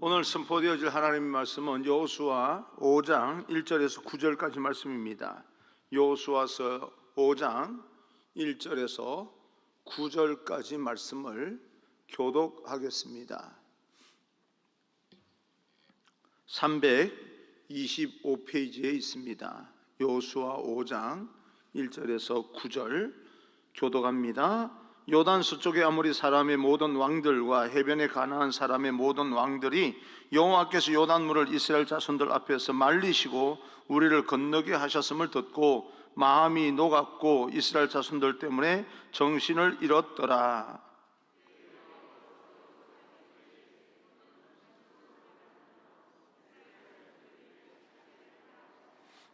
오늘 선포되어질 하나님의 말씀은 여호수아 5장 1절에서 9절까지 말씀입니다. 여호수아서 5장 1절에서 9절까지 말씀을 교독하겠습니다. 325페이지에 있습니다. 여호수아 5장 1절에서 9절 교독합니다. 요단 서쪽의 아모리 사람의 모든 왕들과 해변에 가나안 사람의 모든 왕들이 여호와께서 요단물을 이스라엘 자손들 앞에서 말리시고 우리를 건너게 하셨음을 듣고 마음이 녹았고 이스라엘 자손들 때문에 정신을 잃었더라.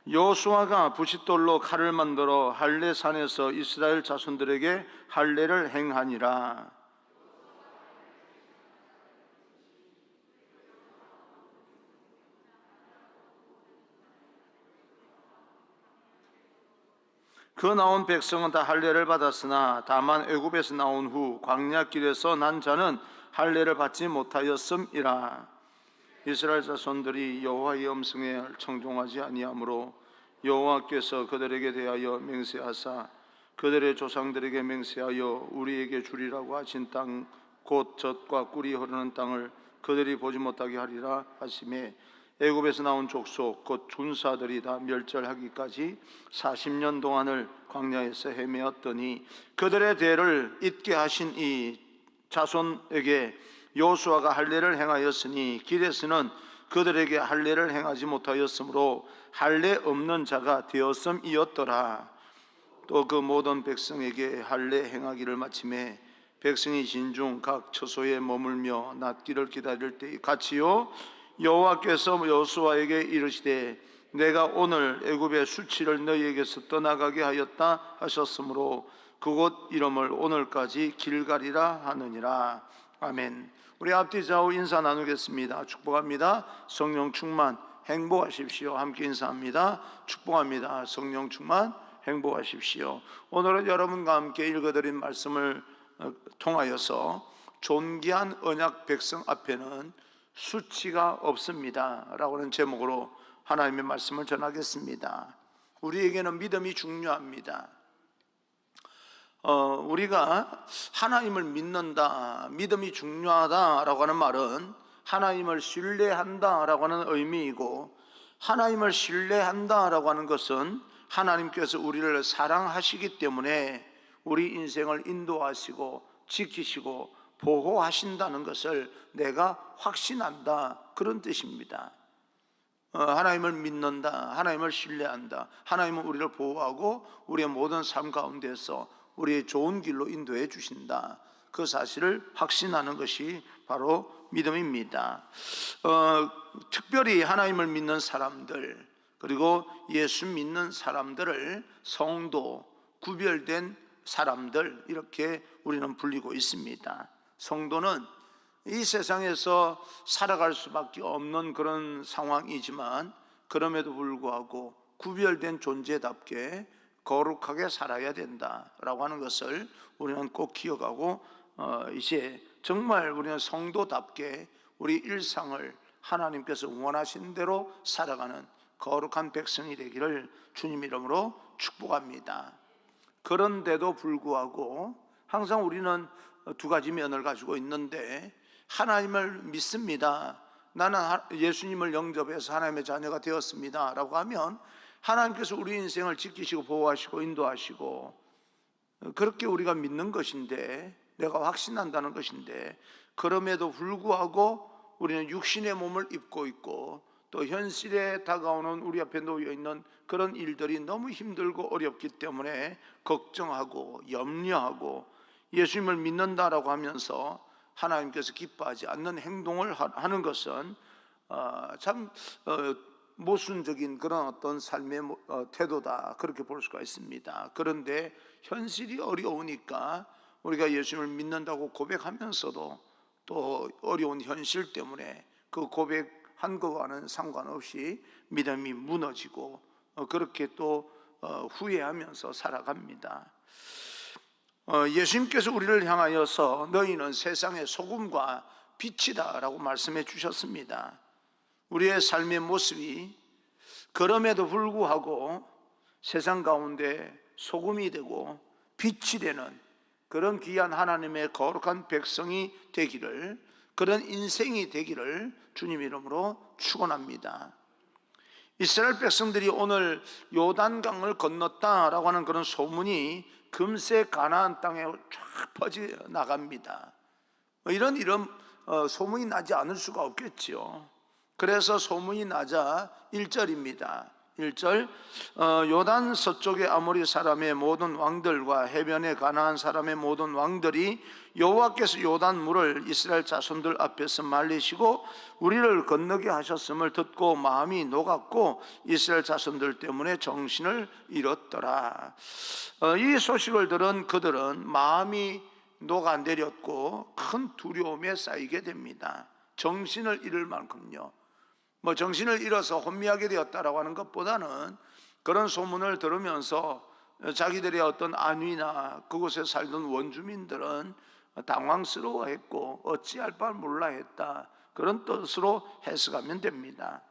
여호수아가 부싯돌로 칼을 만들어 할례산에서 이스라엘 자손들에게 할례를 행하니라. 그 나온 백성은 다 할례를 받았으나 다만 애굽에서 나온 후 광야길에서 난 자는 할례를 받지 못하였음이라. 이스라엘 자손들이 여호와의 음성에 청종하지 아니하므로 여호와께서 그들에게 대하여 맹세하사 그들의 조상들에게 맹세하여 우리에게 주리라고 하신 땅 곧 젖과 꿀이 흐르는 땅을 그들이 보지 못하게 하리라 하시매 애굽에서 나온 족속 곧 군사들이 다 멸절하기까지 40년 동안을 광야에서 헤매었더니 그들의 대를 잇게 하신 이 자손에게 여호수아가 할례를 행하였으니 길에서는 그들에게 할례를 행하지 못하였으므로 할례 없는 자가 되었음이었더라. 또 그 모든 백성에게 할례 행하기를 마침에 백성이 진중 각 처소에 머물며 낫기를 기다릴 때 같이요 여호와께서 여호수아에게 이르시되 내가 오늘 애굽의 수치를 너희에게서 떠나가게 하였다 하셨으므로 그곳 이름을 오늘까지 길갈이라 하느니라. 아멘. 우리 앞뒤 좌우 인사 나누겠습니다. 축복합니다. 성령 충만 행복하십시오. 함께 인사합니다. 축복합니다. 성령 충만 행복하십시오. 오늘은 여러분과 함께 읽어드린 말씀을 통하여서 존귀한 언약 백성 앞에는 수치가 없습니다 라고 하는 제목으로 하나님의 말씀을 전하겠습니다. 우리에게는 믿음이 중요합니다. 우리가 하나님을 믿는다, 믿음이 중요하다라고 하는 말은 하나님을 신뢰한다라고 하는 의미이고, 하나님을 신뢰한다라고 하는 것은 하나님께서 우리를 사랑하시기 때문에 우리 인생을 인도하시고 지키시고 보호하신다는 것을 내가 확신한다, 그런 뜻입니다. 하나님을 믿는다, 하나님을 신뢰한다, 하나님은 우리를 보호하고 우리의 모든 삶 가운데서 우리의 좋은 길로 인도해 주신다, 그 사실을 확신하는 것이 바로 믿음입니다. 특별히 하나님을 믿는 사람들, 그리고 예수 믿는 사람들을 성도, 구별된 사람들, 이렇게 우리는 불리고 있습니다. 성도는 이 세상에서 살아갈 수밖에 없는 그런 상황이지만 그럼에도 불구하고 구별된 존재답게 거룩하게 살아야 된다라고 하는 것을 우리는 꼭 기억하고 이제 정말 우리는 성도답게 우리 일상을 하나님께서 원하신 대로 살아가는 거룩한 백성이 되기를 주님 이름으로 축복합니다. 그런데도 불구하고 항상 우리는 두 가지 면을 가지고 있는데, 하나님을 믿습니다, 나는 예수님을 영접해서 하나님의 자녀가 되었습니다 라고 하면 하나님께서 우리 인생을 지키시고 보호하시고 인도하시고 그렇게 우리가 믿는 것인데, 내가 확신한다는 것인데, 그럼에도 불구하고 우리는 육신의 몸을 입고 있고 또 현실에 다가오는 우리 앞에 놓여 있는 그런 일들이 너무 힘들고 어렵기 때문에 걱정하고 염려하고 예수님을 믿는다라고 하면서 하나님께서 기뻐하지 않는 행동을 하는 것은 참 모순적인 그런 어떤 삶의 태도다, 그렇게 볼 수가 있습니다. 그런데 현실이 어려우니까 우리가 예수님을 믿는다고 고백하면서도 또 어려운 현실 때문에 그 고백한 것과는 상관없이 믿음이 무너지고 그렇게 또 후회하면서 살아갑니다. 예수님께서 우리를 향하여서 너희는 세상의 소금과 빛이다라고 말씀해 주셨습니다. 우리의 삶의 모습이 그럼에도 불구하고 세상 가운데 소금이 되고 빛이 되는 그런 귀한 하나님의 거룩한 백성이 되기를, 그런 인생이 되기를 주님 이름으로 축원합니다. 이스라엘 백성들이 오늘 요단강을 건넜다라고 하는 그런 소문이 금세 가나안 땅에 쫙 퍼져나갑니다. 이런 소문이 나지 않을 수가 없겠지요. 그래서 소문이 나자 1절입니다. 1절, 요단 서쪽의 아모리 사람의 모든 왕들과 해변의 가나안 사람의 모든 왕들이 여호와께서 요단 물을 이스라엘 자손들 앞에서 말리시고 우리를 건너게 하셨음을 듣고 마음이 녹았고 이스라엘 자손들 때문에 정신을 잃었더라. 이 소식을 들은 그들은 마음이 녹아내렸고 큰 두려움에 쌓이게 됩니다. 정신을 잃을 만큼요. 정신을 잃어서 혼미하게 되었다라고 하는 것보다는 그런 소문을 들으면서 자기들의 어떤 안위나 그곳에 살던 원주민들은 당황스러워했고 어찌할 바를 몰라 했다, 그런 뜻으로 해석하면 됩니다.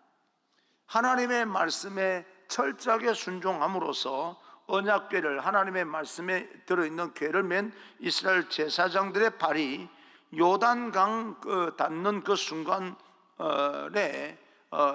하나님의 말씀에 철저하게 순종함으로써 언약궤를, 하나님의 말씀에 들어있는 궤를 맨 이스라엘 제사장들의 발이 요단강 닿는 그 순간에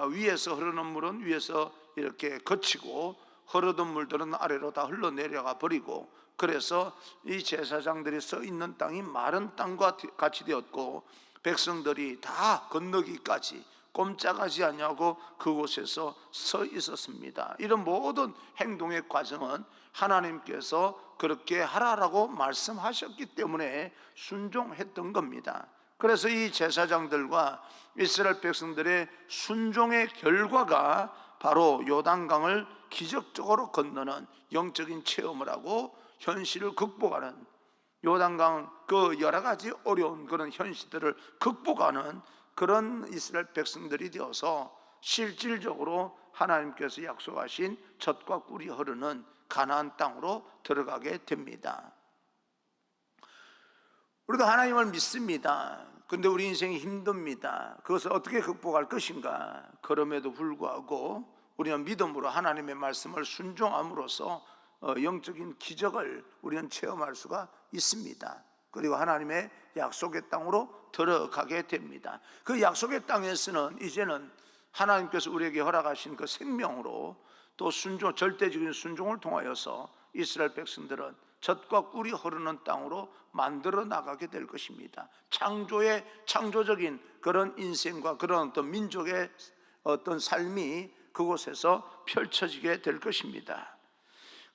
위에서 흐르는 물은 위에서 이렇게 거치고 흐르던 물들은 아래로 다 흘러내려가 버리고, 그래서 이 제사장들이 서 있는 땅이 마른 땅과 같이 되었고 백성들이 다 건너기까지 꼼짝하지 않냐고 그곳에서 서 있었습니다. 이런 모든 행동의 과정은 하나님께서 그렇게 하라라고 말씀하셨기 때문에 순종했던 겁니다. 그래서 이 제사장들과 이스라엘 백성들의 순종의 결과가 바로 요단강을 기적적으로 건너는 영적인 체험을 하고 현실을 극복하는, 요단강 그 여러 가지 어려운 그런 현실들을 극복하는 그런 이스라엘 백성들이 되어서 실질적으로 하나님께서 약속하신 젖과 꿀이 흐르는 가나안 땅으로 들어가게 됩니다. 우리도 하나님을 믿습니다. 근데 우리 인생이 힘듭니다. 그것을 어떻게 극복할 것인가? 그럼에도 불구하고 우리는 믿음으로 하나님의 말씀을 순종함으로써 영적인 기적을 우리는 체험할 수가 있습니다. 그리고 하나님의 약속의 땅으로 들어가게 됩니다. 그 약속의 땅에서는 이제는 하나님께서 우리에게 허락하신 그 생명으로 또 순종, 절대적인 순종을 통하여서 이스라엘 백성들은 젖과 꿀이 흐르는 땅으로 만들어 나가게 될 것입니다. 창조적인 그런 인생과 그런 어떤 민족의 어떤 삶이 그곳에서 펼쳐지게 될 것입니다.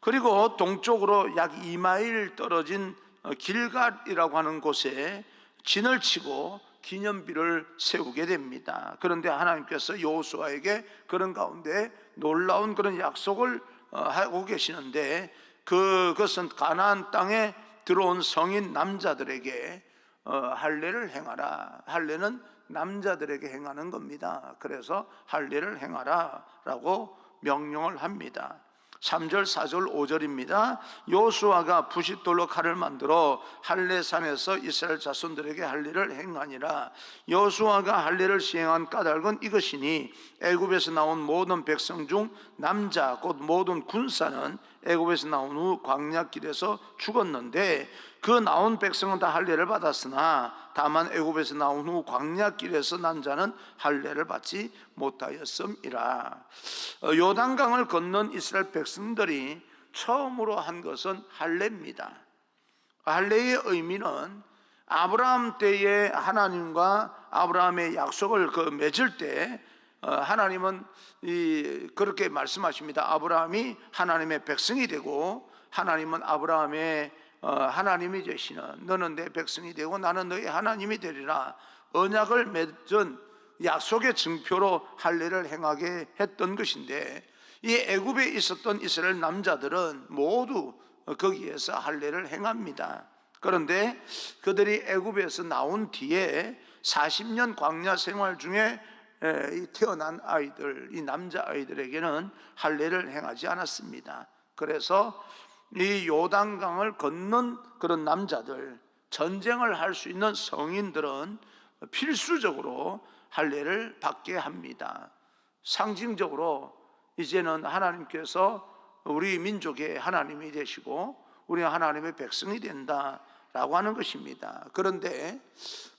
그리고 동쪽으로 약 2마일 떨어진 길갈이라고 하는 곳에 진을 치고 기념비를 세우게 됩니다. 그런데 하나님께서 여호수아에게 그런 가운데 놀라운 그런 약속을 하고 계시는데, 그것은 가나안 땅에 들어온 성인 남자들에게 할례를 행하라. 할례는 남자들에게 행하는 겁니다. 그래서 할례를 행하라 라고 명령을 합니다. 3절, 4절, 5절입니다. 여호수아가 부싯돌로 칼을 만들어 할례산에서 이스라엘 자손들에게 할례를 행하니라. 여호수아가 할례를 시행한 까닭은 이것이니 애굽에서 나온 모든 백성 중 남자 곧 모든 군사는 애굽에서 나온 후 광야길에서 죽었는데 그 나온 백성은 다 할례를 받았으나 다만 애굽에서 나온 후 광야길에서 난 자는 할례를 받지 못하였음이라. 요단강을 건넌 이스라엘 백성들이 처음으로 한 것은 할례입니다. 할례의 의미는 아브라함 때에 하나님과 아브라함의 약속을 맺을 때 하나님은 그렇게 말씀하십니다. 아브라함이 하나님의 백성이 되고 하나님은 아브라함의 하나님이 되시는, 너는 내 백성이 되고 나는 너의 하나님이 되리라 언약을 맺은 약속의 증표로 할례를 행하게 했던 것인데, 이 애굽에 있었던 이스라엘 남자들은 모두 거기에서 할례를 행합니다. 그런데 그들이 애굽에서 나온 뒤에 40년 광야 생활 중에 태어난 아이들, 이 남자 아이들에게는 할례를 행하지 않았습니다. 그래서 이 요단강을 건넌 그런 남자들, 전쟁을 할 수 있는 성인들은 필수적으로 할례를 받게 합니다. 상징적으로 이제는 하나님께서 우리 민족의 하나님이 되시고 우리 하나님의 백성이 된다라고 하는 것입니다. 그런데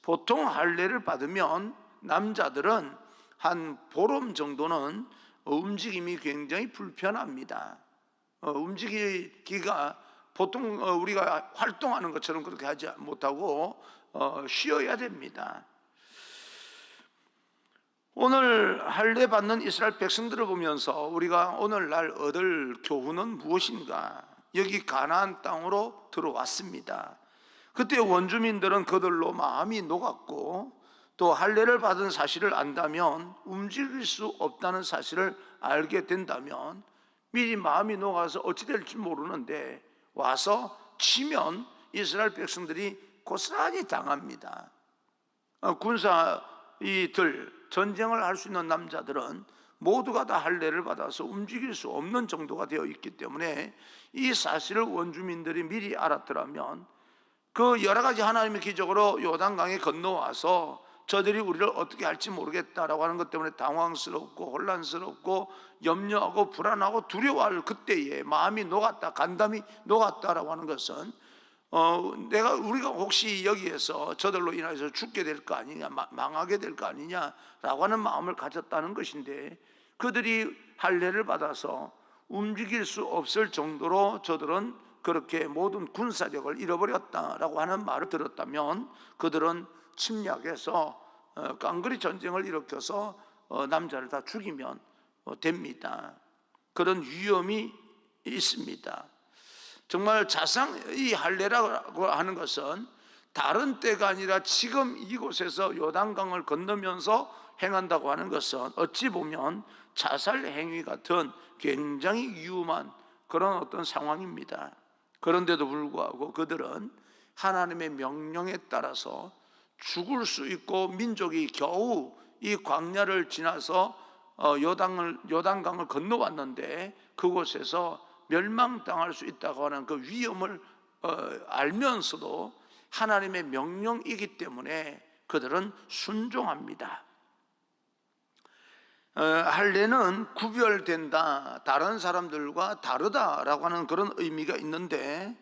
보통 할례를 받으면 남자들은 한 보름 정도는 움직임이 굉장히 불편합니다. 움직이기가 보통 우리가 활동하는 것처럼 그렇게 하지 못하고 쉬어야 됩니다. 오늘 할례 받는 이스라엘 백성들을 보면서 우리가 오늘날 얻을 교훈은 무엇인가? 여기 가나안 땅으로 들어왔습니다. 그때 원주민들은 그들로 마음이 녹았고 또 할례를 받은 사실을 안다면 움직일 수 없다는 사실을 알게 된다면 미리 마음이 녹아서 어찌 될지 모르는데 와서 치면 이스라엘 백성들이 고스란히 당합니다. 군사이들 전쟁을 할 수 있는 남자들은 모두가 다 할례를 받아서 움직일 수 없는 정도가 되어 있기 때문에 이 사실을 원주민들이 미리 알았더라면 그 여러 가지 하나님의 기적으로 요단강에 건너와서 저들이 우리를 어떻게 할지 모르겠다라고 하는 것 때문에 당황스럽고 혼란스럽고 염려하고 불안하고 두려워할 그때에 마음이 녹았다, 간담이 녹았다라고 하는 것은 우리가 혹시 여기에서 저들로 인해서 죽게 될 거 아니냐, 망하게 될 거 아니냐라고 하는 마음을 가졌다는 것인데 그들이 할례를 받아서 움직일 수 없을 정도로 저들은 그렇게 모든 군사력을 잃어버렸다라고 하는 말을 들었다면 그들은 침략해서 깡그리 전쟁을 일으켜서 남자를 다 죽이면 됩니다. 그런 위험이 있습니다. 정말 이 할례라고 하는 것은 다른 때가 아니라 지금 이곳에서 요단강을 건너면서 행한다고 하는 것은 어찌 보면 자살 행위 같은 굉장히 위험한 그런 어떤 상황입니다. 그런데도 불구하고 그들은 하나님의 명령에 따라서 죽을 수 있고 민족이 겨우 이 광야를 지나서 요단강을 건너왔는데 그곳에서 멸망당할 수 있다고 하는 그 위험을 알면서도 하나님의 명령이기 때문에 그들은 순종합니다. 할례는 구별된다, 다른 사람들과 다르다라고 하는 그런 의미가 있는데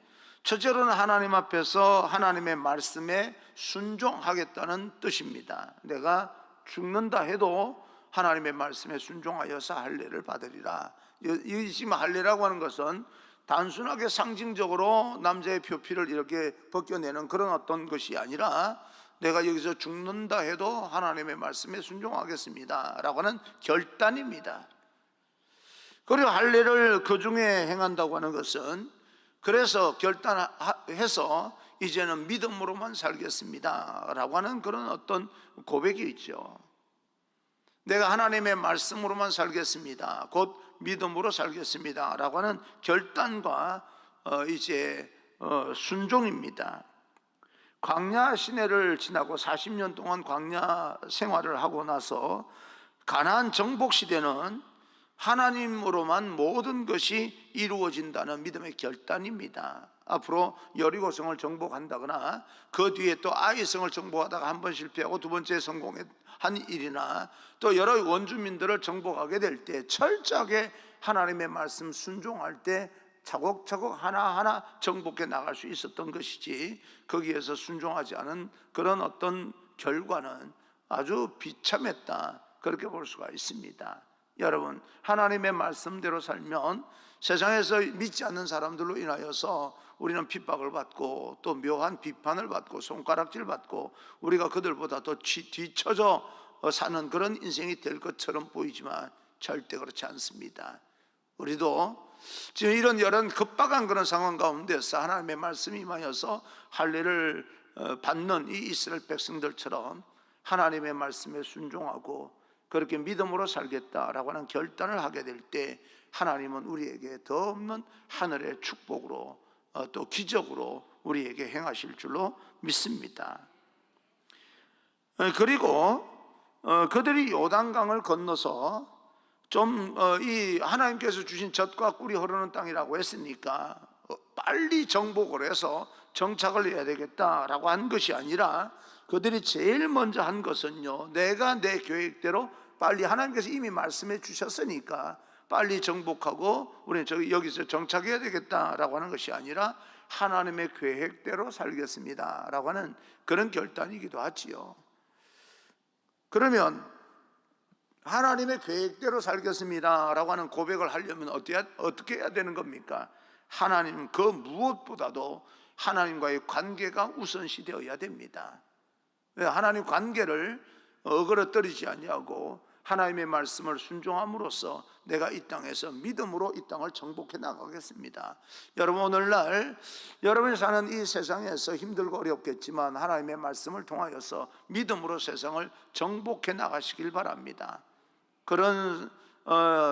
첫째로는 하나님 앞에서 하나님의 말씀에 순종하겠다는 뜻입니다. 내가 죽는다 해도 하나님의 말씀에 순종하여서 할례를 받으리라. 이 지금 할례라고 하는 것은 단순하게 상징적으로 남자의 표피를 이렇게 벗겨내는 그런 어떤 것이 아니라 내가 여기서 죽는다 해도 하나님의 말씀에 순종하겠습니다 라고 하는 결단입니다. 그리고 할례를 그 중에 행한다고 하는 것은 그래서 결단해서 이제는 믿음으로만 살겠습니다 라고 하는 그런 어떤 고백이 있죠. 내가 하나님의 말씀으로만 살겠습니다, 곧 믿음으로 살겠습니다 라고 하는 결단과 순종입니다. 광야 시내를 지나고 40년 동안 광야 생활을 하고 나서 가나안 정복 시대는 하나님으로만 모든 것이 이루어진다는 믿음의 결단입니다. 앞으로 여리고성을 정복한다거나 그 뒤에 또 아이성을 정복하다가 한 번 실패하고 두 번째 성공한 일이나 또 여러 원주민들을 정복하게 될 때 철저하게 하나님의 말씀 순종할 때 차곡차곡 하나하나 정복해 나갈 수 있었던 것이지 거기에서 순종하지 않은 그런 어떤 결과는 아주 비참했다, 그렇게 볼 수가 있습니다. 여러분, 하나님의 말씀대로 살면 세상에서 믿지 않는 사람들로 인하여서 우리는 핍박을 받고 또 묘한 비판을 받고 손가락질 받고 우리가 그들보다 더 뒤처져 사는 그런 인생이 될 것처럼 보이지만 절대 그렇지 않습니다. 우리도 지금 이런 급박한 그런 상황 가운데서 하나님의 말씀이 임하여서 할례를 받는 이 이스라엘 백성들처럼 하나님의 말씀에 순종하고 그렇게 믿음으로 살겠다라고 하는 결단을 하게 될 때 하나님은 우리에게 더 없는 하늘의 축복으로 또 기적으로 우리에게 행하실 줄로 믿습니다. 그리고 그들이 요단강을 건너서 이 하나님께서 주신 젖과 꿀이 흐르는 땅이라고 했으니까 빨리 정복을 해서 정착을 해야 되겠다라고 한 것이 아니라 그들이 제일 먼저 한 것은요, 내가 내 계획대로 빨리, 하나님께서 이미 말씀해 주셨으니까 빨리 정복하고 우리는 여기서 정착해야 되겠다라고 하는 것이 아니라 하나님의 계획대로 살겠습니다 라고 하는 그런 결단이기도 하지요. 그러면 하나님의 계획대로 살겠습니다 라고 하는 고백을 하려면 어떻게 해야 되는 겁니까? 하나님 그 무엇보다도 하나님과의 관계가 우선시 되어야 됩니다. 하나님 관계를 어그러뜨리지 아니하고 하나님의 말씀을 순종함으로써 내가 이 땅에서 믿음으로 이 땅을 정복해 나가겠습니다. 여러분, 오늘날 여러분이 사는 이 세상에서 힘들고 어렵겠지만 하나님의 말씀을 통하여서 믿음으로 세상을 정복해 나가시길 바랍니다. 그런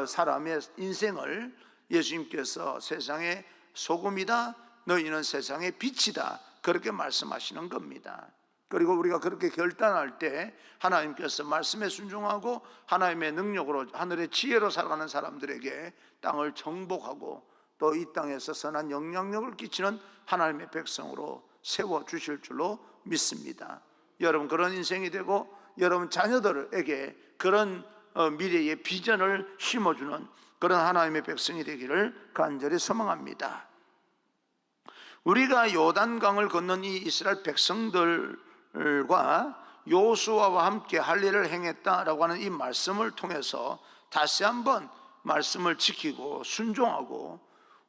사람의 인생을 예수님께서 세상의 소금이다, 너희는 세상의 빛이다, 그렇게 말씀하시는 겁니다. 그리고 우리가 그렇게 결단할 때 하나님께서 말씀에 순종하고 하나님의 능력으로, 하늘의 지혜로 살아가는 사람들에게 땅을 정복하고 또 이 땅에서 선한 영향력을 끼치는 하나님의 백성으로 세워주실 줄로 믿습니다. 여러분, 그런 인생이 되고 여러분 자녀들에게 그런 미래의 비전을 심어주는 그런 하나님의 백성이 되기를 간절히 소망합니다. 우리가 요단강을 건넌 이 이스라엘 백성들과 요수아와 함께 할 일을 행했다라고 하는 이 말씀을 통해서 다시 한번 말씀을 지키고 순종하고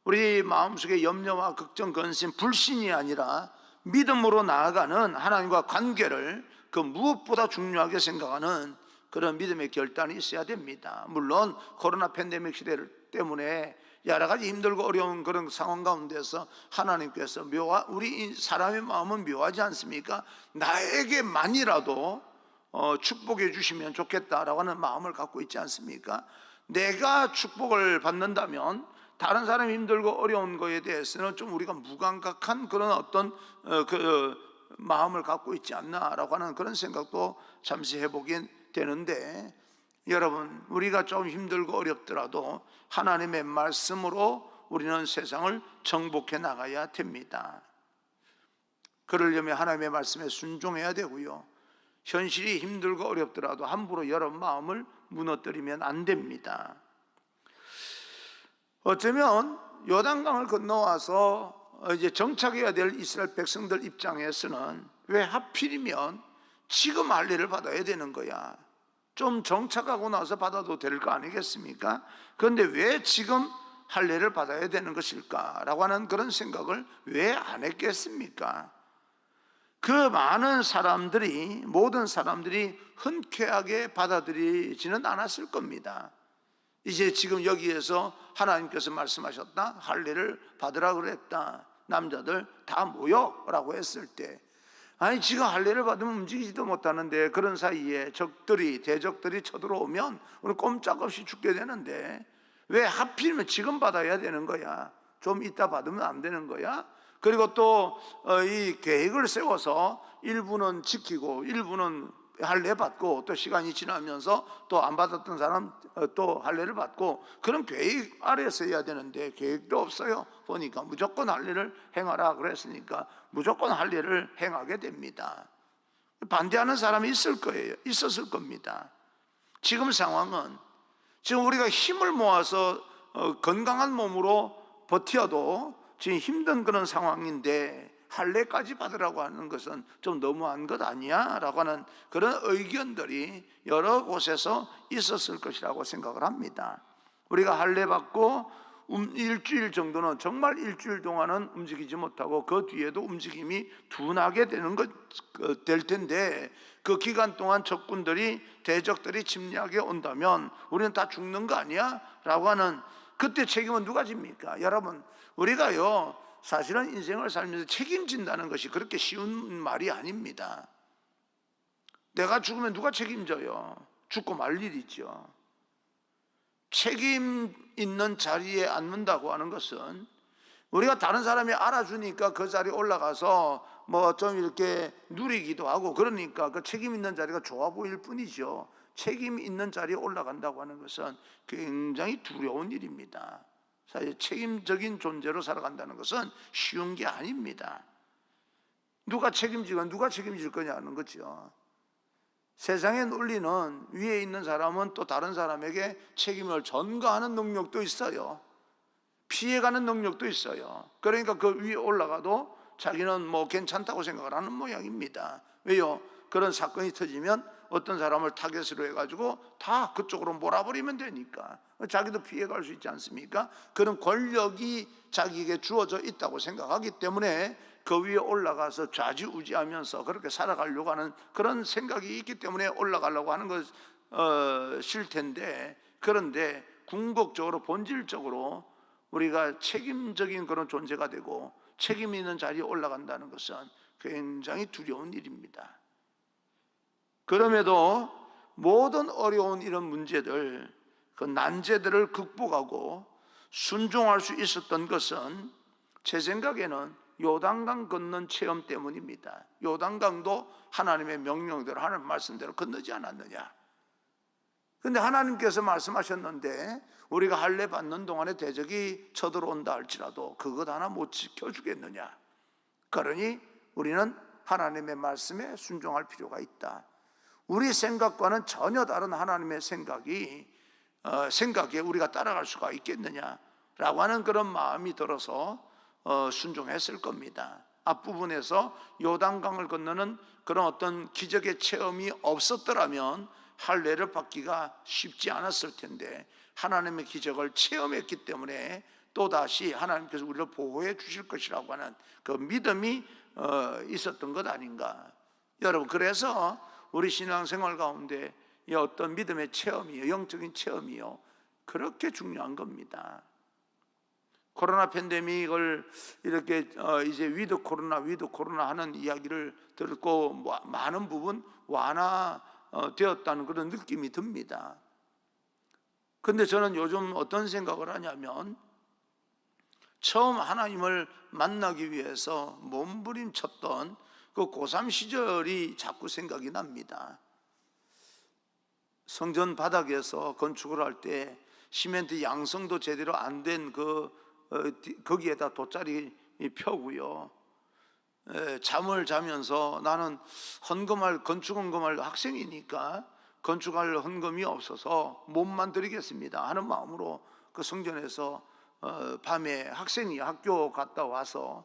우리 마음속에 염려와 걱정, 근심, 불신이 아니라 믿음으로 나아가는 하나님과 관계를 그 무엇보다 중요하게 생각하는 그런 믿음의 결단이 있어야 됩니다. 물론 코로나 팬데믹 시대 때문에 여러 가지 힘들고 어려운 그런 상황 가운데서 하나님께서 우리 사람의 마음은 묘하지 않습니까? 나에게만이라도 축복해 주시면 좋겠다라고 하는 마음을 갖고 있지 않습니까? 내가 축복을 받는다면 다른 사람이 힘들고 어려운 거에 대해서는 좀 우리가 무감각한 그런 어떤 그 마음을 갖고 있지 않나라고 하는 그런 생각도 잠시 해보긴 되는데, 여러분, 우리가 좀 힘들고 어렵더라도 하나님의 말씀으로 우리는 세상을 정복해 나가야 됩니다. 그러려면 하나님의 말씀에 순종해야 되고요, 현실이 힘들고 어렵더라도 함부로 여러분 마음을 무너뜨리면 안 됩니다. 어쩌면 요단강을 건너와서 이제 정착해야 될 이스라엘 백성들 입장에서는 왜 하필이면 지금 할 일을 받아야 되는 거야, 좀 정착하고 나서 받아도 될 거 아니겠습니까? 그런데 왜 지금 할 일을 받아야 되는 것일까? 라고 하는 그런 생각을 왜 안 했겠습니까? 그 많은 사람들이, 모든 사람들이 흔쾌하게 받아들이지는 않았을 겁니다. 이제 지금 여기에서 하나님께서 말씀하셨다, 할 일을 받으라 그랬다, 남자들 다 모여 라고 했을 때, 아니 지금 할 일을 받으면 움직이지도 못하는데 그런 사이에 대적들이 쳐들어오면 우리 꼼짝없이 죽게 되는데 왜 하필이면 지금 받아야 되는 거야? 좀 이따 받으면 안 되는 거야? 그리고 또 이 계획을 세워서 일부는 지키고 일부는 할례 받고 또 시간이 지나면서 또 안 받았던 사람 또 할례를 받고, 그런 계획 아래에서 해야 되는데 계획도 없어요. 보니까 무조건 할례를 행하라 그랬으니까 무조건 할례를 행하게 됩니다. 반대하는 사람이 있었을 겁니다. 지금 상황은, 지금 우리가 힘을 모아서 건강한 몸으로 버텨도 지금 힘든 그런 상황인데 할례까지 받으라고 하는 것은 좀 너무한 것 아니야? 라고 하는 그런 의견들이 여러 곳에서 있었을 것이라고 생각을 합니다. 우리가 할례 받고 일주일 정도는, 정말 일주일 동안은 움직이지 못하고 그 뒤에도 움직임이 둔하게 될 텐데, 그 기간 동안 대적들이 침략해 온다면 우리는 다 죽는 거 아니야? 라고 하는, 그때 책임은 누가 집니까? 여러분, 우리가요 사실은 인생을 살면서 책임진다는 것이 그렇게 쉬운 말이 아닙니다. 내가 죽으면 누가 책임져요? 죽고 말 일이죠. 책임 있는 자리에 앉는다고 하는 것은, 우리가 다른 사람이 알아주니까 그 자리에 올라가서 뭐 좀 이렇게 누리기도 하고 그러니까 그 책임 있는 자리가 좋아 보일 뿐이죠. 책임 있는 자리에 올라간다고 하는 것은 굉장히 두려운 일입니다. 사실 책임적인 존재로 살아간다는 것은 쉬운 게 아닙니다. 누가 책임질 거냐는 거죠. 세상의 논리는 위에 있는 사람은 또 다른 사람에게 책임을 전가하는 능력도 있어요. 피해가는 능력도 있어요. 그러니까 그 위에 올라가도 자기는 뭐 괜찮다고 생각을 하는 모양입니다. 왜요? 그런 사건이 터지면 어떤 사람을 타겟으로 해가지고 다 그쪽으로 몰아버리면 되니까 자기도 피해갈 수 있지 않습니까? 그런 권력이 자기에게 주어져 있다고 생각하기 때문에 그 위에 올라가서 좌지우지하면서 그렇게 살아가려고 하는 그런 생각이 있기 때문에 올라가려고 하는 것일 텐데, 그런데 궁극적으로 본질적으로 우리가 책임적인 그런 존재가 되고 책임 있는 자리에 올라간다는 것은 굉장히 두려운 일입니다. 그럼에도 모든 어려운 이런 문제들, 그 난제들을 극복하고 순종할 수 있었던 것은 제 생각에는 요단강 건넌 체험 때문입니다. 요단강도 하나님의 명령대로, 하나님 말씀대로 건너지 않았느냐. 근데 하나님께서 말씀하셨는데 우리가 할례 받는 동안에 대적이 쳐들어온다 할지라도 그것 하나 못 지켜주겠느냐. 그러니 우리는 하나님의 말씀에 순종할 필요가 있다. 우리 생각과는 전혀 다른 하나님의 생각에 우리가 따라갈 수가 있겠느냐라고 하는 그런 마음이 들어서 순종했을 겁니다. 앞부분에서 요단강을 건너는 그런 어떤 기적의 체험이 없었더라면 할례를 받기가 쉽지 않았을 텐데 하나님의 기적을 체험했기 때문에 또다시 하나님께서 우리를 보호해 주실 것이라고 하는 그 믿음이 있었던 것 아닌가. 여러분, 그래서 우리 신앙생활 가운데 이 어떤 믿음의 체험이요, 영적인 체험이요, 그렇게 중요한 겁니다. 코로나 팬데믹을 이렇게 이제 위드 코로나 하는 이야기를 듣고 많은 부분 완화되었다는 그런 느낌이 듭니다. 근데 저는 요즘 어떤 생각을 하냐면 처음 하나님을 만나기 위해서 몸부림쳤던 그 고3 시절이 자꾸 생각이 납니다. 성전 바닥에서 건축을 할 때 시멘트 양성도 제대로 안 된 거기에다 돗자리 펴고요. 잠을 자면서 나는 건축 헌금할 학생이니까 건축할 헌금이 없어서 몸만 드리겠습니다 하는 마음으로 그 성전에서 밤에 학생이 학교 갔다 와서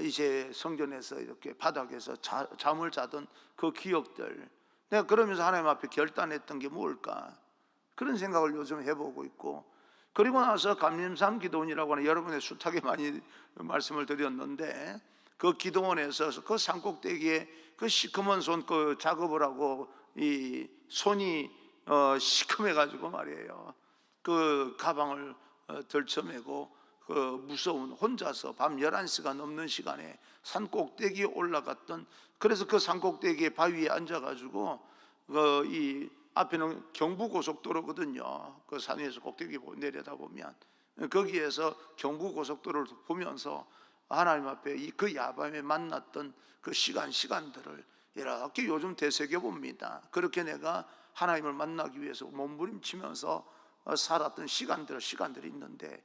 이제 성전에서 이렇게 바닥에서 잠을 자던 그 기억들, 내가 그러면서 하나님 앞에 결단했던 게 뭘까, 그런 생각을 요즘 해보고 있고, 그리고 나서 감림산 기도원이라고 하는 여러분의 숱하게 많이 말씀을 드렸는데 그 기도원에서 그 산꼭대기에 그 시커먼 손 그 작업을 하고 이 손이 시커매가지고 말이에요, 그 가방을 들쳐매고 그 무서운 혼자서 밤 11시가 넘는 시간에 산꼭대기에 올라갔던, 그래서 그 산꼭대기에 바위에 앉아가지고 이 앞에는 경부고속도로거든요. 그 산 위에서 꼭대기 내려다보면 거기에서 경부고속도로를 보면서 하나님 앞에 그 야밤에 만났던 그 시간들을 이렇게 요즘 되새겨봅니다. 그렇게 내가 하나님을 만나기 위해서 몸부림치면서 살았던 시간들이 있는데,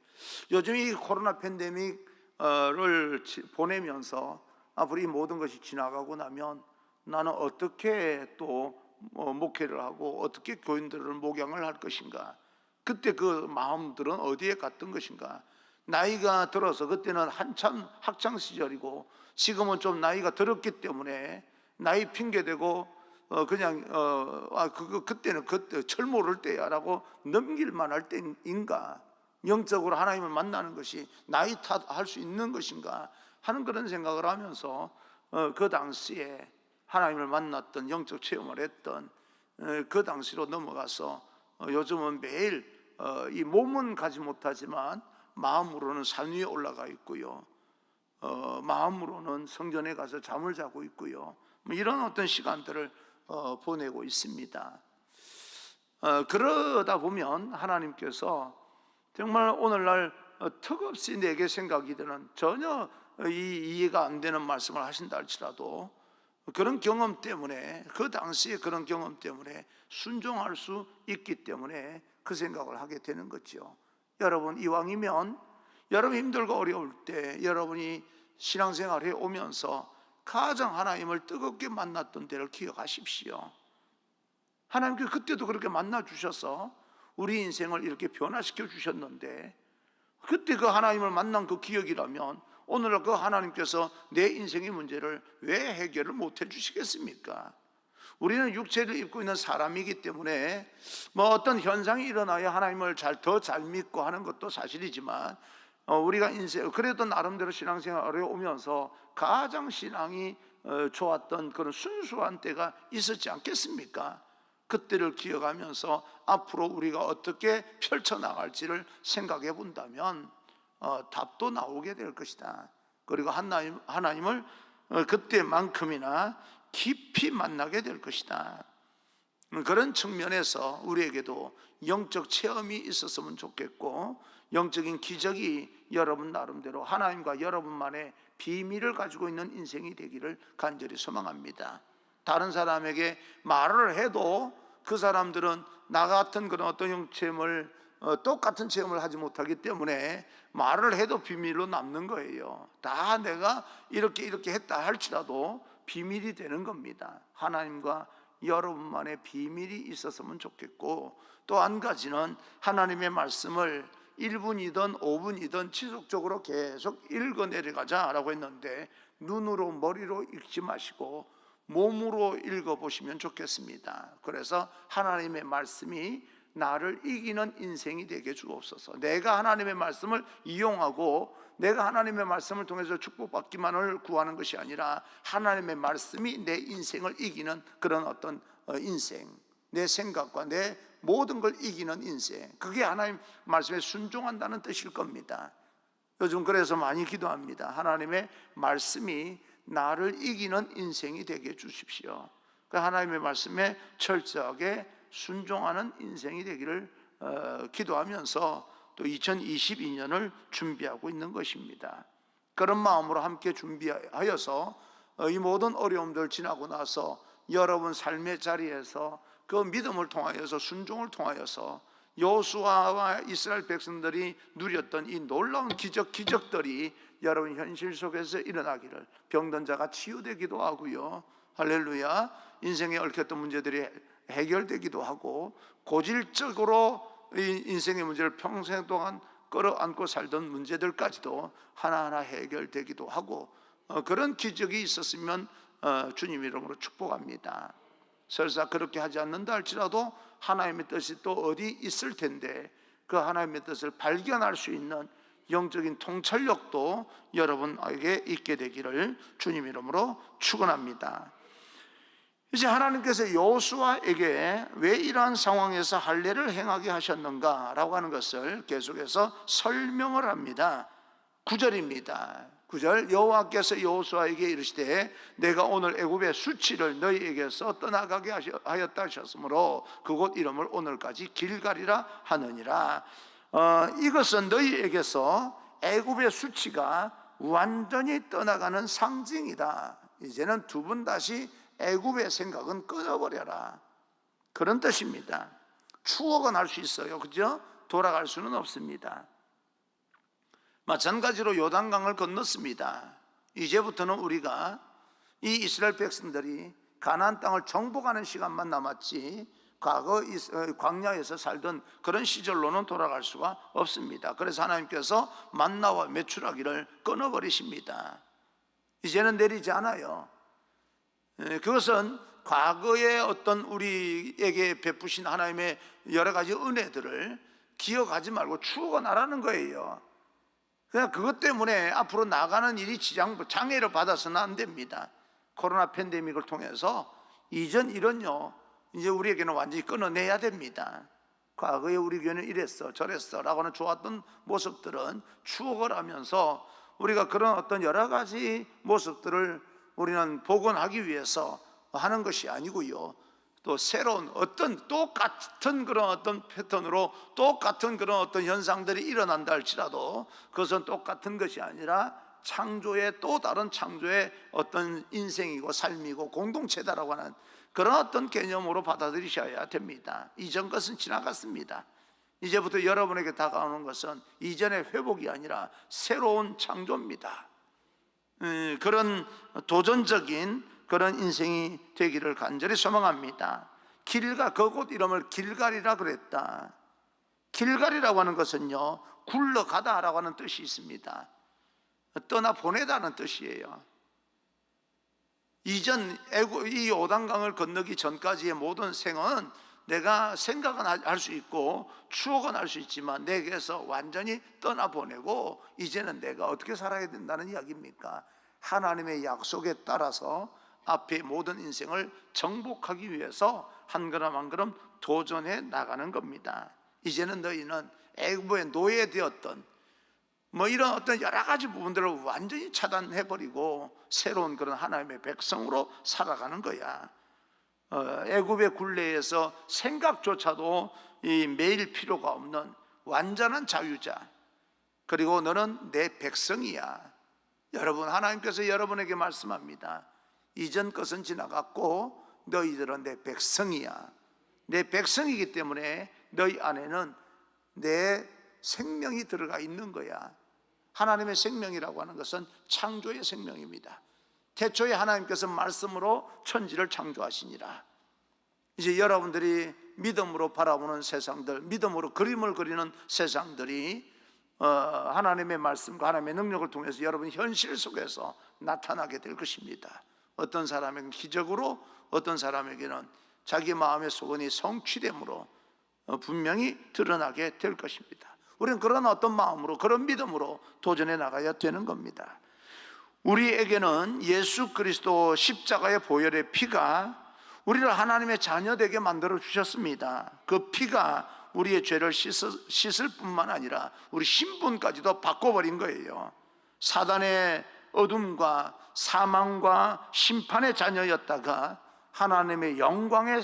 요즘 이 코로나 팬데믹을 보내면서 앞으로 이 모든 것이 지나가고 나면 나는 어떻게 또 목회를 하고 어떻게 교인들을 목양을 할 것인가, 그때 그 마음들은 어디에 갔던 것인가. 나이가 들어서, 그때는 한참 학창 시절이고 지금은 좀 나이가 들었기 때문에 나이 핑계대고 그때는 그때 철 모를 때야라고 넘길만 할 때인가, 영적으로 하나님을 만나는 것이 나이 탓할 수 있는 것인가 하는 그런 생각을 하면서 그 당시에 하나님을 만났던, 영적 체험을 했던 그 당시로 넘어가서 요즘은 매일 이 몸은 가지 못하지만 마음으로는 산 위에 올라가 있고요, 마음으로는 성전에 가서 잠을 자고 있고요, 이런 어떤 시간들을 보내고 있습니다. 그러다 보면 하나님께서 정말 오늘날 턱없이 내게 생각이 드는, 전혀 이해가 안 되는 말씀을 하신다 할지라도 그런 경험 때문에, 그 당시에 그런 경험 때문에 순종할 수 있기 때문에 그 생각을 하게 되는 거죠. 여러분, 이왕이면 여러분 힘들고 어려울 때, 여러분이 신앙생활 해 오면서 가장 하나님을 뜨겁게 만났던 때를 기억하십시오. 하나님께서 그때도 그렇게 만나 주셔서 우리 인생을 이렇게 변화시켜 주셨는데, 그때 그 하나님을 만난 그 기억이라면 오늘날 그 하나님께서 내 인생의 문제를 왜 해결을 못 해주시겠습니까? 우리는 육체를 입고 있는 사람이기 때문에 어떤 현상이 일어나야 하나님을 더 잘 믿고 하는 것도 사실이지만, 우리가 인생 그래도 나름대로 신앙생활 어려우면서 가장 신앙이 좋았던 그런 순수한 때가 있었지 않겠습니까? 그때를 기억하면서 앞으로 우리가 어떻게 펼쳐나갈지를 생각해 본다면 답도 나오게 될 것이다. 그리고 하나님을 그때만큼이나 깊이 만나게 될 것이다. 그런 측면에서 우리에게도 영적 체험이 있었으면 좋겠고, 영적인 기적이 여러분 나름대로 하나님과 여러분만의 비밀을 가지고 있는 인생이 되기를 간절히 소망합니다. 다른 사람에게 말을 해도 그 사람들은 나 같은 그런 어떤 영체험을 똑같은 체험을 하지 못하기 때문에 말을 해도 비밀로 남는 거예요. 다 내가 이렇게 했다 할지라도 비밀이 되는 겁니다. 하나님과 여러분만의 비밀이 있었으면 좋겠고, 또 한 가지는 하나님의 말씀을 1분이든 5분이든 지속적으로 계속 읽어 내려가자라고 했는데, 눈으로 머리로 읽지 마시고 몸으로 읽어보시면 좋겠습니다. 그래서 하나님의 말씀이 나를 이기는 인생이 되게 주옵소서. 내가 하나님의 말씀을 이용하고 내가 하나님의 말씀을 통해서 축복받기만을 구하는 것이 아니라 하나님의 말씀이 내 인생을 이기는 그런 어떤 인생, 내 생각과 내 모든 걸 이기는 인생, 그게 하나님 말씀에 순종한다는 뜻일 겁니다. 요즘 그래서 많이 기도합니다. 하나님의 말씀이 나를 이기는 인생이 되게 해주십시오. 하나님의 말씀에 철저하게 순종하는 인생이 되기를 기도하면서 또 2022년을 준비하고 있는 것입니다. 그런 마음으로 함께 준비하여서 이 모든 어려움들 지나고 나서 여러분 삶의 자리에서 그 믿음을 통하여서 순종을 통하여서 여호수아와 이스라엘 백성들이 누렸던 이 놀라운 기적들이 여러분 현실 속에서 일어나기를, 병든 자가 치유되기도 하고요, 할렐루야, 인생에 얽혔던 문제들이 해결되기도 하고, 고질적으로 이 인생의 문제를 평생 동안 끌어안고 살던 문제들까지도 하나하나 해결되기도 하고, 그런 기적이 있었으면 주님 이름으로 축복합니다. 설사 그렇게 하지 않는다 할지라도 하나님의 뜻이 또 어디 있을 텐데, 그 하나님의 뜻을 발견할 수 있는 영적인 통찰력도 여러분에게 있게 되기를 주님 이름으로 축원합니다. 이제 하나님께서 여호수아에게 왜 이러한 상황에서 할례를 행하게 하셨는가 라고 하는 것을 계속해서 설명을 합니다. 9절입니다. 9절, 여호와께서 여호수아에게 이르시되 내가 오늘 애굽의 수치를 너희에게서 떠나가게 하였다 하셨으므로 그곳 이름을 오늘까지 길갈이라 하느니라. 이것은 너희에게서 애굽의 수치가 완전히 떠나가는 상징이다. 이제는 두 번 다시 애굽의 생각은 끊어버려라, 그런 뜻입니다. 추억은 할 수 있어요, 그죠? 돌아갈 수는 없습니다. 마찬가지로 요단강을 건넜습니다. 이제부터는 우리가 이 이스라엘 백성들이 가나안 땅을 정복하는 시간만 남았지 과거 광야에서 살던 그런 시절로는 돌아갈 수가 없습니다. 그래서 하나님께서 만나와 메추라기를 끊어버리십니다. 이제는 내리지 않아요. 그것은 과거의 어떤 우리에게 베푸신 하나님의 여러 가지 은혜들을 기억하지 말고 추억하라는 거예요. 그냥 그것 때문에 앞으로 나가는 일이 장애를 받아서는 안 됩니다. 코로나 팬데믹을 통해서 이전 일은요, 이제 우리에게는 완전히 끊어내야 됩니다. 과거에 우리 교회는 이랬어 저랬어 라고 하는 좋았던 모습들은 추억을 하면서 우리가 그런 어떤 여러 가지 모습들을 우리는 복원하기 위해서 하는 것이 아니고요, 또 새로운 어떤 똑같은 그런 어떤 패턴으로 똑같은 그런 어떤 현상들이 일어난다 할지라도 그것은 똑같은 것이 아니라 창조의 또 다른 창조의 어떤 인생이고 삶이고 공동체다라고 하는 그런 어떤 개념으로 받아들이셔야 됩니다. 이전 것은 지나갔습니다. 이제부터 여러분에게 다가오는 것은 이전의 회복이 아니라 새로운 창조입니다. 그런 도전적인 그런 인생이 되기를 간절히 소망합니다. 그곳 이름을 길갈이라 그랬다. 길갈이라고 하는 것은요, 굴러가다라고 하는 뜻이 있습니다. 떠나 보내다는 뜻이에요. 이전 이 요단강을 건너기 전까지의 모든 생은 내가 생각은 할 수 있고 추억은 할 수 있지만 내게서 완전히 떠나보내고 이제는 내가 어떻게 살아야 된다는 이야기입니까? 하나님의 약속에 따라서 앞에 모든 인생을 정복하기 위해서 한 걸음 한 걸음 도전해 나가는 겁니다. 이제는 너희는 애굽의 노예되었던 이런 어떤 여러 가지 부분들을 완전히 차단해버리고 새로운 그런 하나님의 백성으로 살아가는 거야. 애굽의 굴레에서 생각조차도 매일 필요가 없는 완전한 자유자. 그리고 너는 내 백성이야. 여러분, 하나님께서 여러분에게 말씀합니다. 이전 것은 지나갔고 너희들은 내 백성이야. 내 백성이기 때문에 너희 안에는 내 생명이 들어가 있는 거야. 하나님의 생명이라고 하는 것은 창조의 생명입니다. 태초에 하나님께서 말씀으로 천지를 창조하시니라. 이제 여러분들이 믿음으로 바라보는 세상들, 믿음으로 그림을 그리는 세상들이 하나님의 말씀과 하나님의 능력을 통해서 여러분 현실 속에서 나타나게 될 것입니다. 어떤 사람에게는 기적으로, 어떤 사람에게는 자기 마음의 소원이 성취됨으로 분명히 드러나게 될 것입니다. 우리는 그런 어떤 마음으로, 그런 믿음으로 도전해 나가야 되는 겁니다. 우리에게는 예수 그리스도 십자가의 보혈의 피가 우리를 하나님의 자녀되게 만들어 주셨습니다. 그 피가 우리의 죄를 씻을 뿐만 아니라 우리 신분까지도 바꿔버린 거예요. 사단의 어둠과 사망과 심판의 자녀였다가 하나님의 영광의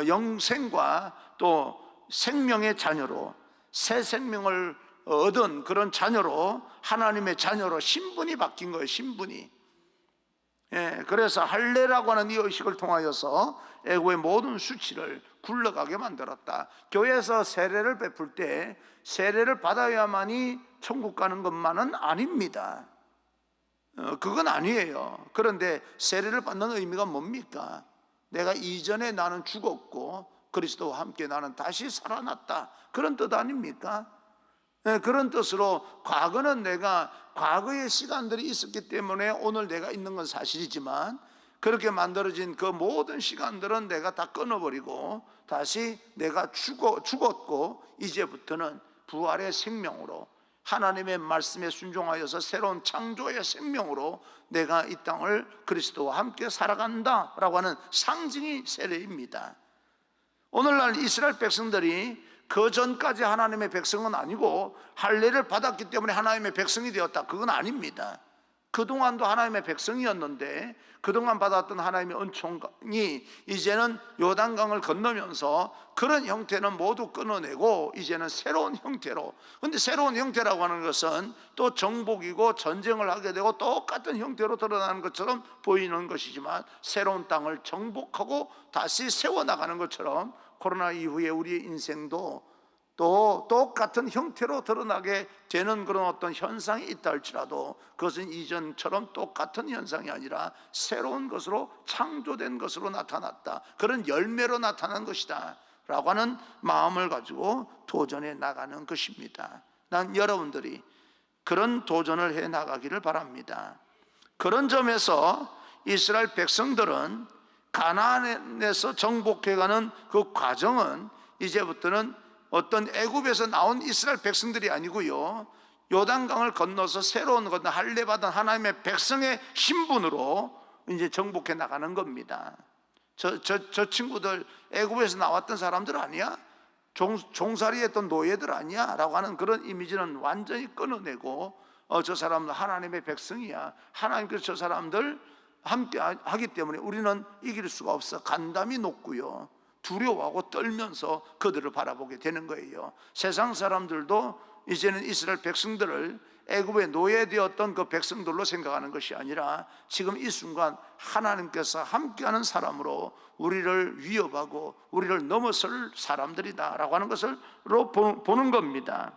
영생과 또 생명의 자녀로, 새 생명을 얻은 그런 자녀로, 하나님의 자녀로 신분이 바뀐 거예요. 신분이. 그래서 할례라고 하는 이 의식을 통하여서 애고의 모든 수치를 굴러가게 만들었다. 교회에서 세례를 베풀 때 세례를 받아야만이 천국 가는 것만은 아닙니다. 그건 아니에요. 그런데 세례를 받는 의미가 뭡니까? 내가 이전에 나는 죽었고 그리스도와 함께 나는 다시 살아났다, 그런 뜻 아닙니까? 그런 뜻으로 과거는 내가 과거의 시간들이 있었기 때문에 오늘 내가 있는 건 사실이지만 그렇게 만들어진 그 모든 시간들은 내가 다 끊어버리고 다시 내가 죽었고 이제부터는 부활의 생명으로 하나님의 말씀에 순종하여서 새로운 창조의 생명으로 내가 이 땅을 그리스도와 함께 살아간다라고 하는 상징이 세례입니다. 오늘날 이스라엘 백성들이 그 전까지 하나님의 백성은 아니고 할례를 받았기 때문에 하나님의 백성이 되었다, 그건 아닙니다. 그동안도 하나님의 백성이었는데 그동안 받았던 하나님의 은총이 이제는 요단강을 건너면서 그런 형태는 모두 끊어내고 이제는 새로운 형태로. 그런데 새로운 형태라고 하는 것은 또 정복이고 전쟁을 하게 되고 똑같은 형태로 드러나는 것처럼 보이는 것이지만 새로운 땅을 정복하고 다시 세워나가는 것처럼 코로나 이후에 우리의 인생도 또 똑같은 형태로 드러나게 되는 그런 어떤 현상이 있다 할지라도 그것은 이전처럼 똑같은 현상이 아니라 새로운 것으로 창조된 것으로 나타났다, 그런 열매로 나타난 것이다 라고 하는 마음을 가지고 도전해 나가는 것입니다. 난 여러분들이 그런 도전을 해 나가기를 바랍니다. 그런 점에서 이스라엘 백성들은 가나안에서 정복해가는 그 과정은 이제부터는 어떤 애굽에서 나온 이스라엘 백성들이 아니고요, 요단강을 건너서 새로운 할례 받은 하나님의 백성의 신분으로 이제 정복해 나가는 겁니다. 저 친구들 애굽에서 나왔던 사람들 아니야? 종살이했던 노예들 아니야? 라고 하는 그런 이미지는 완전히 끊어내고 저 사람들 하나님의 백성이야. 하나님께서 저 사람들 함께 하기 때문에 우리는 이길 수가 없어. 간담이 높고요, 두려워하고 떨면서 그들을 바라보게 되는 거예요. 세상 사람들도 이제는 이스라엘 백성들을 애굽의 노예되었던 그 백성들로 생각하는 것이 아니라 지금 이 순간 하나님께서 함께하는 사람으로 우리를 위협하고 우리를 넘어설 사람들이다 라고 하는 것을 보는 겁니다.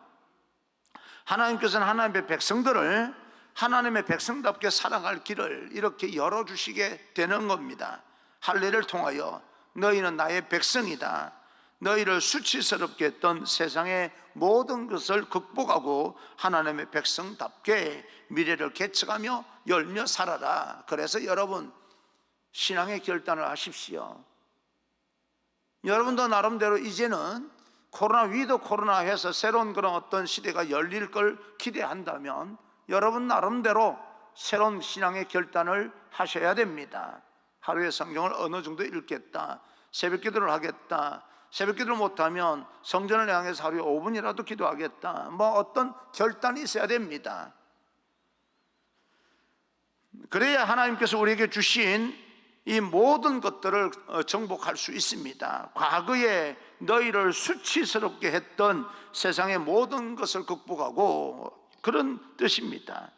하나님께서는 하나님의 백성들을 하나님의 백성답게 살아갈 길을 이렇게 열어주시게 되는 겁니다. 할례를 통하여 너희는 나의 백성이다, 너희를 수치스럽게 했던 세상의 모든 것을 극복하고 하나님의 백성답게 미래를 개척하며 열며 살아라. 그래서 여러분 신앙의 결단을 하십시오. 여러분도 나름대로 이제는 코로나 위도 코로나 해서 새로운 그런 어떤 시대가 열릴 걸 기대한다면 여러분 나름대로 새로운 신앙의 결단을 하셔야 됩니다. 하루에 성경을 어느 정도 읽겠다, 새벽 기도를 하겠다, 새벽 기도를 못하면 성전을 향해서 하루에 5분이라도 기도하겠다, 뭐 어떤 결단이 있어야 됩니다. 그래야 하나님께서 우리에게 주신 이 모든 것들을 정복할 수 있습니다. 과거에 너희를 수치스럽게 했던 세상의 모든 것을 극복하고, 그런 뜻입니다.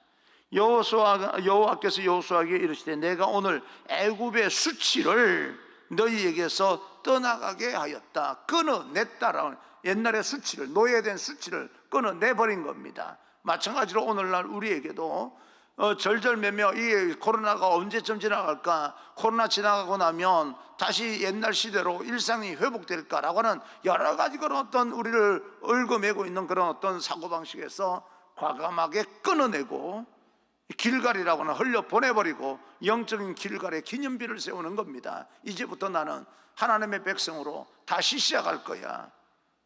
여호와께서 여호수아에게 이르시되 내가 오늘 애굽의 수치를 너희에게서 떠나가게 하였다. 끊어냈다라는, 옛날의 수치를, 노예된 수치를 끊어내버린 겁니다. 마찬가지로 오늘날 우리에게도 절절매며 이 코로나가 언제쯤 지나갈까, 코로나 지나가고 나면 다시 옛날 시대로 일상이 회복될까라고 하는 여러 가지 그런 어떤 우리를 얽어매고 있는 그런 어떤 사고방식에서 과감하게 끊어내고 길갈이라고 하는 흘려보내버리고 영적인 길갈의 기념비를 세우는 겁니다. 이제부터 나는 하나님의 백성으로 다시 시작할 거야.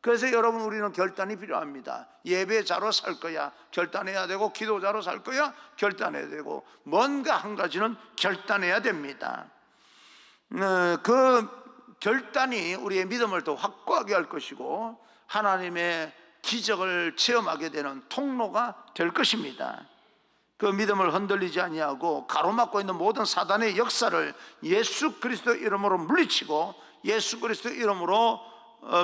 그래서 여러분 우리는 결단이 필요합니다. 예배자로 살 거야, 결단해야 되고, 기도자로 살 거야, 결단해야 되고, 뭔가 한 가지는 결단해야 됩니다. 그 결단이 우리의 믿음을 더 확고하게 할 것이고 하나님의 기적을 체험하게 되는 통로가 될 것입니다. 그 믿음을 흔들리지 아니하고 가로막고 있는 모든 사단의 역사를 예수 그리스도 이름으로 물리치고 예수 그리스도 이름으로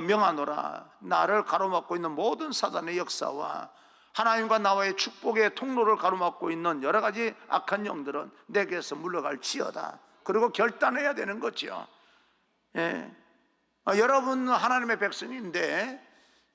명하노라. 나를 가로막고 있는 모든 사단의 역사와 하나님과 나와의 축복의 통로를 가로막고 있는 여러 가지 악한 영들은 내게서 물러갈지어다. 그리고 결단해야 되는 거죠. 예. 여러분 하나님의 백성인데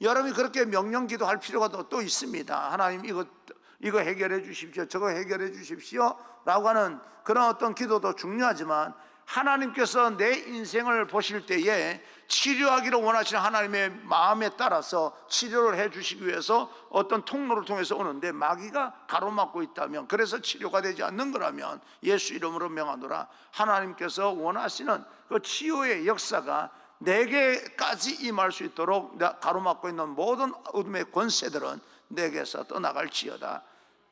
여러분이 그렇게 명령기도할 필요가 또 있습니다. 하나님 이거 해결해 주십시오, 저거 해결해 주십시오 라고 하는 그런 어떤 기도도 중요하지만, 하나님께서 내 인생을 보실 때에 치료하기를 원하시는 하나님의 마음에 따라서 치료를 해 주시기 위해서 어떤 통로를 통해서 오는데 마귀가 가로막고 있다면, 그래서 치료가 되지 않는 거라면 예수 이름으로 명하노라. 하나님께서 원하시는 그 치유의 역사가 내게까지 임할 수 있도록 가로막고 있는 모든 어둠의 권세들은 내게서 떠나갈지어다.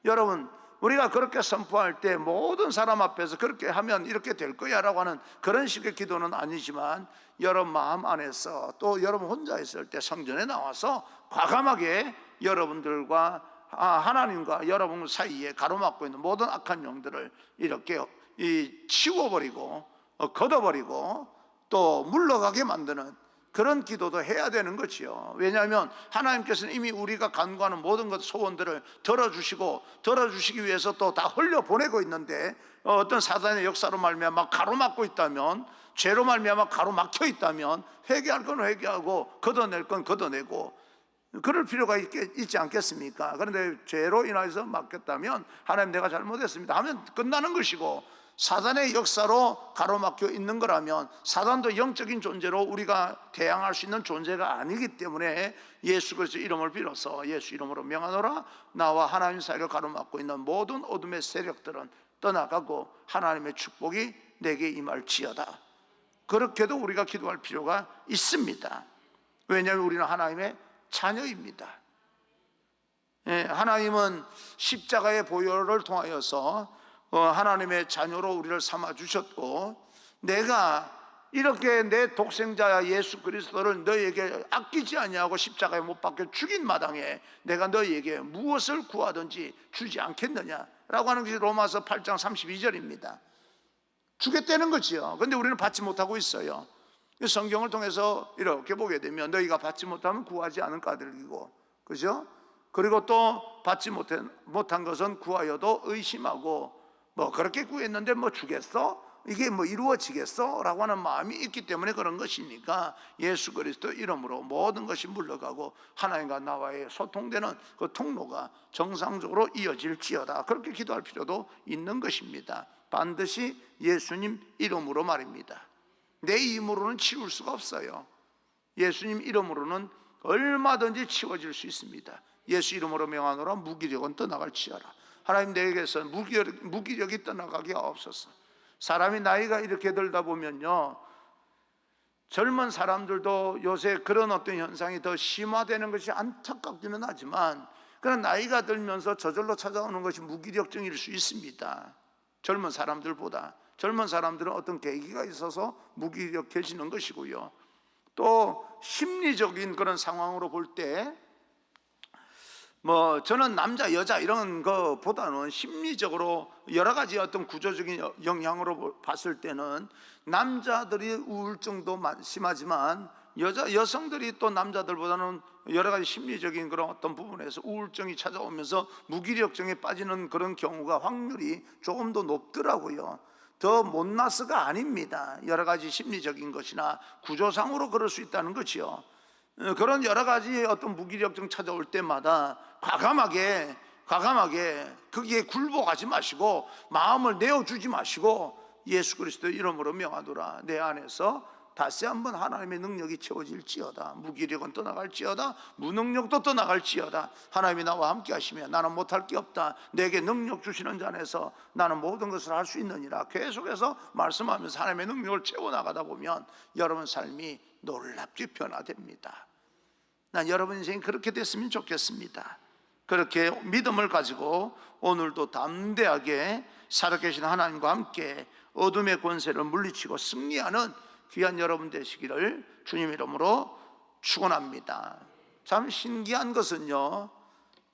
여러분 우리가 그렇게 선포할 때 모든 사람 앞에서 그렇게 하면 이렇게 될 거야 라고 하는 그런 식의 기도는 아니지만, 여러분 마음 안에서 또 여러분 혼자 있을 때 성전에 나와서 과감하게 여러분들과 하나님과 여러분 사이에 가로막고 있는 모든 악한 영들을 이렇게 치워버리고 걷어버리고 또 물러가게 만드는 그런 기도도 해야 되는 거지요. 왜냐하면 하나님께서는 이미 우리가 간구하는 모든 것 소원들을 들어주시기 위해서 또 다 흘려보내고 있는데, 어떤 사단의 역사로 말미암아 가로막고 있다면, 죄로 말미암아 가로막혀 있다면 회개할 건 회개하고 걷어낼 건 걷어내고 그럴 필요가 있지 않겠습니까? 그런데 죄로 인해서 막혔다면 하나님 내가 잘못했습니다 하면 끝나는 것이고, 사단의 역사로 가로막혀 있는 거라면 사단도 영적인 존재로 우리가 대항할 수 있는 존재가 아니기 때문에 예수 그리스도 이름을 빌어서 예수 이름으로 명하노라. 나와 하나님 사이를 가로막고 있는 모든 어둠의 세력들은 떠나가고 하나님의 축복이 내게 임할지어다. 그렇게도 우리가 기도할 필요가 있습니다. 왜냐하면 우리는 하나님의 자녀입니다. 하나님은 십자가의 보혈을 통하여서 하나님의 자녀로 우리를 삼아주셨고, 내가 이렇게 내 독생자 예수 그리스도를 너희에게 아끼지 아니하고 십자가에 못 박혀 죽인 마당에 내가 너희에게 무엇을 구하든지 주지 않겠느냐라고 하는 것이 로마서 8장 32절입니다. 주겠다는 거지요. 그런데 우리는 받지 못하고 있어요. 성경을 통해서 이렇게 보게 되면 너희가 받지 못하면 구하지 않은 까닭이고, 그죠? 그리고 또 받지 못한 것은 구하여도 의심하고, 뭐 그렇게 구했는데 뭐 주겠어? 이게 뭐 이루어지겠어? 라고 하는 마음이 있기 때문에 그런 것이니까 예수 그리스도 이름으로 모든 것이 물러가고 하나님과 나와의 소통되는 그 통로가 정상적으로 이어질지어다. 그렇게 기도할 필요도 있는 것입니다. 반드시 예수님 이름으로 말입니다. 내 힘으로는 치울 수가 없어요. 예수님 이름으로는 얼마든지 치워질 수 있습니다. 예수 이름으로 명하노라 무기력은 떠나갈지어다. 하나님 내게서 무기력이 떠나가게 하옵소서. 사람이 나이가 이렇게 들다 보면요, 젊은 사람들도 요새 그런 어떤 현상이 더 심화되는 것이 안타깝기는 하지만, 그런 나이가 들면서 저절로 찾아오는 것이 무기력증일 수 있습니다. 젊은 사람들보다. 젊은 사람들은 어떤 계기가 있어서 무기력해지는 것이고요. 또 심리적인 그런 상황으로 볼 때, 저는 남자 여자 이런 것보다는 심리적으로 여러 가지 어떤 구조적인 영향으로 봤을 때는 남자들이 우울증도 심하지만 여성들이 또 남자들보다는 여러 가지 심리적인 그런 어떤 부분에서 우울증이 찾아오면서 무기력증에 빠지는 그런 경우가 확률이 조금 더 높더라고요. 더 못나서가 아닙니다. 여러 가지 심리적인 것이나 구조상으로 그럴 수 있다는 거지요. 그런 여러 가지 어떤 무기력증 찾아올 때마다 과감하게 거기에 굴복하지 마시고 마음을 내어주지 마시고 예수 그리스도 이름으로 명하노라. 내 안에서 다시 한번 하나님의 능력이 채워질지어다. 무기력은 떠나갈지어다. 무능력도 떠나갈지어다. 하나님이 나와 함께 하시면 나는 못할 게 없다. 내게 능력 주시는 자 안에서 나는 모든 것을 할 수 있느니라. 계속해서 말씀하면서 하나님의 능력을 채워나가다 보면 여러분 삶이 놀랍게 변화됩니다. 난 여러분 인생이 그렇게 됐으면 좋겠습니다. 그렇게 믿음을 가지고 오늘도 담대하게 살아계신 하나님과 함께 어둠의 권세를 물리치고 승리하는 귀한 여러분 되시기를 주님 이름으로 축원합니다. 참 신기한 것은요,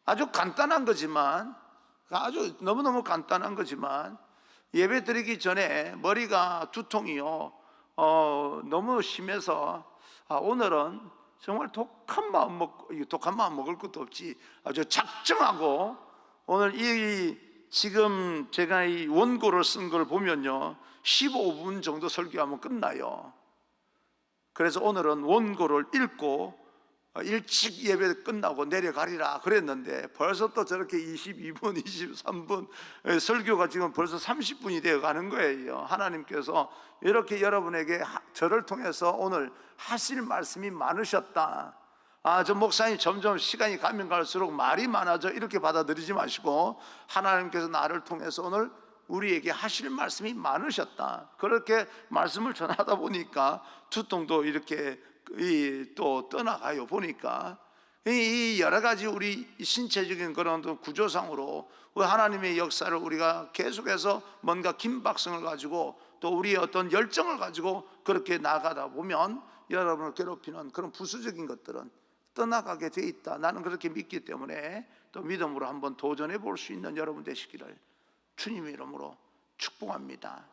아주 간단한 거지만, 아주 너무너무 간단한 거지만, 예배 드리기 전에 머리가 두통이요 너무 심해서 오늘은 정말 독한 마음 먹을 것도 없지 아주 작정하고 오늘 지금 제가 이 원고를 쓴 걸 보면요 15분 정도 설교하면 끝나요. 그래서 오늘은 원고를 읽고 일찍 예배 끝나고 내려가리라 그랬는데 벌써 또 저렇게 22분, 23분 설교가 지금 벌써 30분이 되어 가는 거예요. 하나님께서 이렇게 여러분에게 저를 통해서 오늘 하실 말씀이 많으셨다. 저 목사님 점점 시간이 가면 갈수록 말이 많아져 이렇게 받아들이지 마시고 하나님께서 나를 통해서 오늘 우리에게 하실 말씀이 많으셨다. 그렇게 말씀을 전하다 보니까 두통도 이렇게 또 떠나가요. 보니까 이 여러 가지 우리 신체적인 그런 구조상으로 하나님의 역사를 우리가 계속해서 뭔가 긴박성을 가지고 또 우리의 어떤 열정을 가지고 그렇게 나가다 보면 여러분을 괴롭히는 그런 부수적인 것들은 떠나가게 돼 있다. 나는 그렇게 믿기 때문에 또 믿음으로 한번 도전해 볼 수 있는 여러분 되시기를 주님의 이름으로 축복합니다.